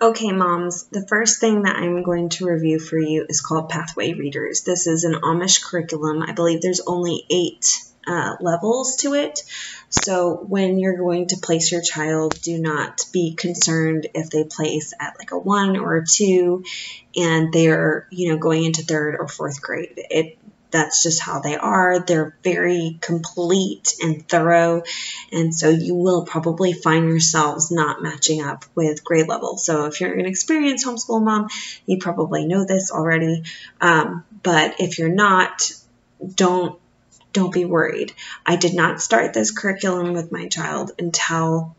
Okay, moms, the first thing that I'm going to review for you is called Pathway Readers. This is an Amish curriculum. I believe there's only 8 levels to it. So when you're going to place your child, do not be concerned if they place at like a 1 or a 2 and they're, going into 3rd or 4th grade. That's just how they are. They're very complete and thorough, and so you will probably find yourselves not matching up with grade level. So if you're an experienced homeschool mom, you probably know this already, but if you're not, don't be worried. I did not start this curriculum with my child until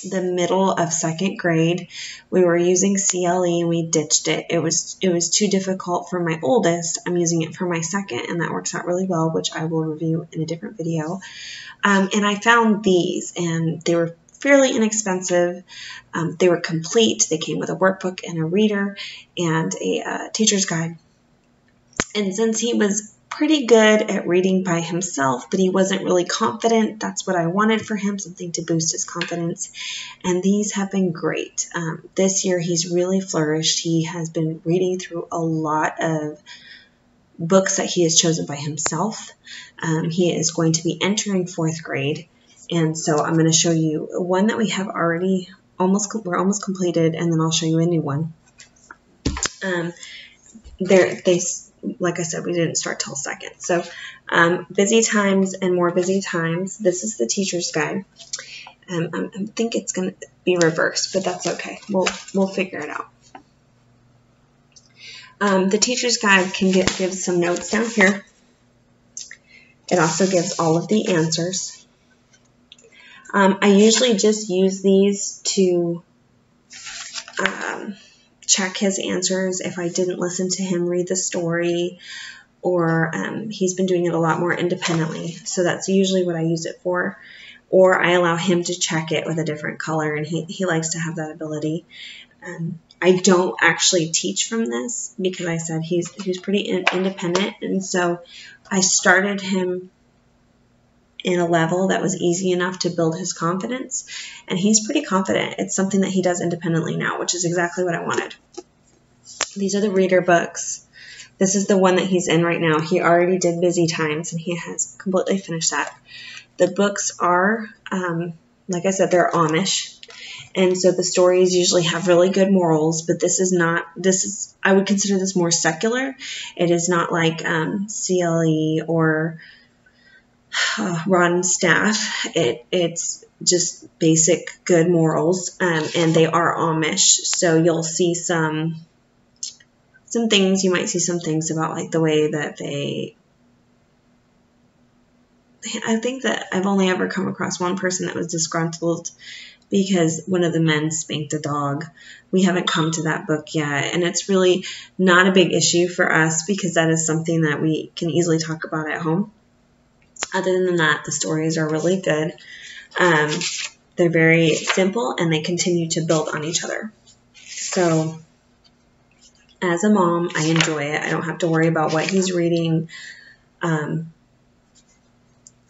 the middle of 2nd grade. We were using CLE and we ditched it. It was too difficult for my oldest. I'm using it for my 2nd, and that works out really well, which I will review in a different video. And I found these, and they were fairly inexpensive. They were complete. They came with a workbook and a reader and a teacher's guide. And since he was pretty good at reading by himself, but he wasn't really confident, that's what I wanted for him, something to boost his confidence. And these have been great. This year he's really flourished. He has been reading through a lot of books that he has chosen by himself. He is going to be entering 4th grade. And so I'm going to show you one that we have already we're almost completed, and then I'll show you a new one. Like I said, we didn't start till 2nd. So busy times and more busy times. This is the teacher's guide. I think it's going to be reversed, but that's okay. We'll figure it out. The teacher's guide gives some notes down here. It also gives all of the answers. I usually just use these to check his answers if I didn't listen to him read the story, or he's been doing it a lot more independently. So that's usually what I use it for. Or I allow him to check it with a different color, and he likes to have that ability. I don't actually teach from this because I said he's pretty independent, and so I started him in a level that was easy enough to build his confidence, and he's pretty confident. It's something that he does independently now, which is exactly what I wanted. These are the reader books. This is the one that he's in right now. He already did Busy Times, and he has completely finished that. The books are, like I said, they're Amish, and so the stories usually have really good morals, but I would consider this more secular. It is not like CLE or Rod and Staff. It's just basic good morals, and they are Amish, so you'll see some things. You might see some things about like the way that I think that I've only ever come across one person that was disgruntled because one of the men spanked a dog. We haven't come to that book yet, and it's really not a big issue for us because that is something that we can easily talk about at home. Other than that, the stories are really good. They're very simple, and they continue to build on each other. So as a mom, I enjoy it. I don't have to worry about what he's reading.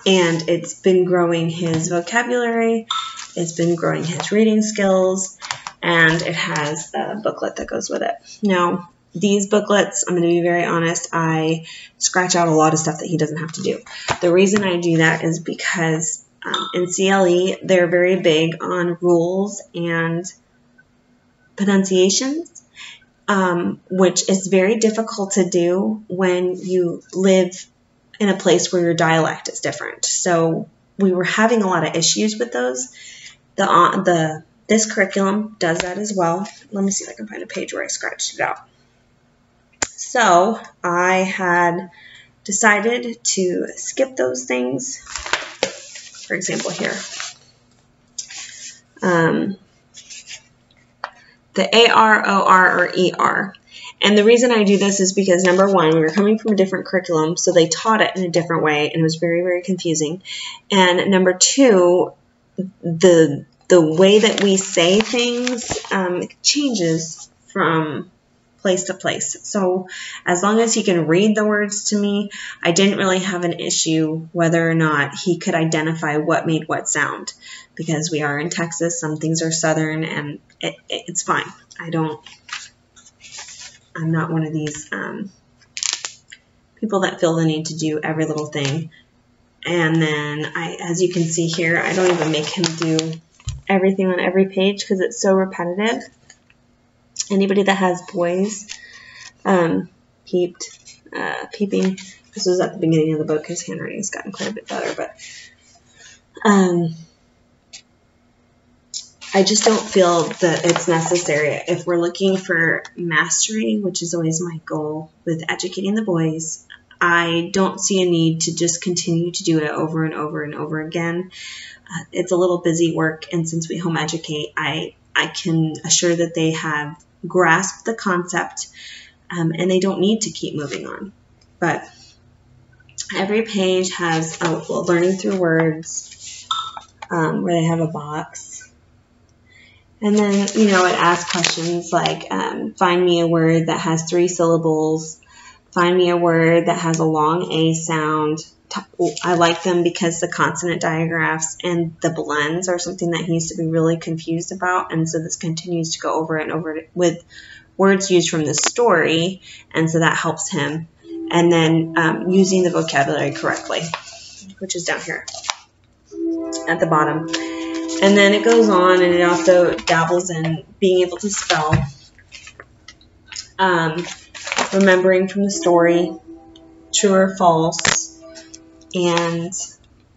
And it's been growing his vocabulary. It's been growing his reading skills. And it has a booklet that goes with it. Now, these booklets, I'm going to be very honest, I scratch out a lot of stuff that he doesn't have to do. The reason I do that is because in CLE, they're very big on rules and pronunciations, which is very difficult to do when you live in a place where your dialect is different. So we were having a lot of issues with those. This curriculum does that as well. Let me see if I can find a page where I scratched it out. So I had decided to skip those things. For example, here. The AR, OR, or ER. And the reason I do this is because, number one, we were coming from a different curriculum, so they taught it in a different way, and it was very, very confusing. And number two, the way that we say things changes from place to place. So as long as he can read the words to me, I didn't really have an issue whether or not he could identify what made what sound, because we are in Texas, some things are southern, and it's fine. I'm not one of these people that feel the need to do every little thing. And then as you can see here, I don't even make him do everything on every page because it's so repetitive. Anybody that has boys, peeping, this was at the beginning of the book. His handwriting has gotten quite a bit better, but I just don't feel that it's necessary. If we're looking for mastery, which is always my goal with educating the boys, I don't see a need to just continue to do it over and over and over again. It's a little busy work, and since we home educate, I can assure that they have grasped the concept, and they don't need to keep moving on. But every page has learning through words, where they have a box. And then, it asks questions like, find me a word that has 3 syllables. Find me a word that has a long A sound. I like them because the consonant digraphs and the blends are something that he used to be really confused about. And so this continues to go over and over with words used from the story. And so that helps him. And then using the vocabulary correctly, which is down here at the bottom. And then it goes on, and it also dabbles in being able to spell, remembering from the story, true or false, and,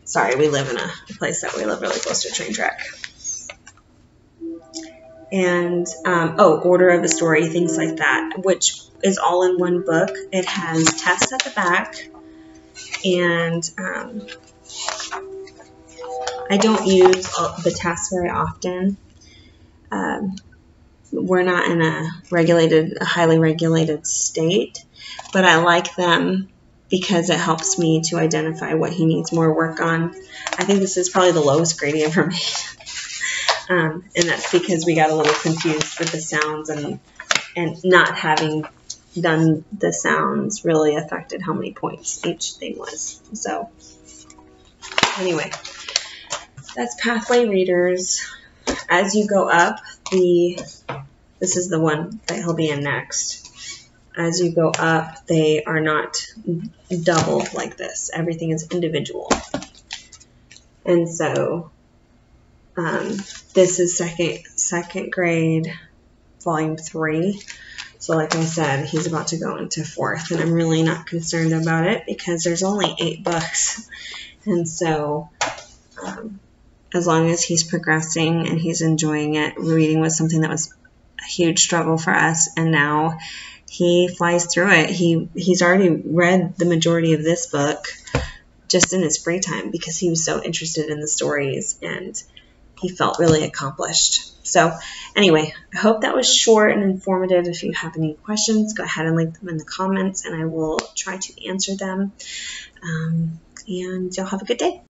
sorry, we live in a place that we live really close to a train track. And, order of the story, things like that, which is all in one book. It has tests at the back, and I don't use the tests very often. We're not in a highly regulated state, but I like them because it helps me to identify what he needs more work on. I think this is probably the lowest grade he ever made. And that's because we got a little confused with the sounds, and not having done the sounds really affected how many points each thing was. So anyway, that's Pathway Readers. As you go up, this is the one that he'll be in next. As you go up, they are not doubled like this. Everything is individual. And so this is second grade, volume 3. So like I said, he's about to go into 4th, and I'm really not concerned about it because there's only 8 books. And so as long as he's progressing and he's enjoying it, reading was something that was a huge struggle for us, and now he flies through it. He's already read the majority of this book just in his free time because he was so interested in the stories, and he felt really accomplished. So anyway, I hope that was short and informative. If you have any questions, go ahead and leave them in the comments, and I will try to answer them. And y'all have a good day.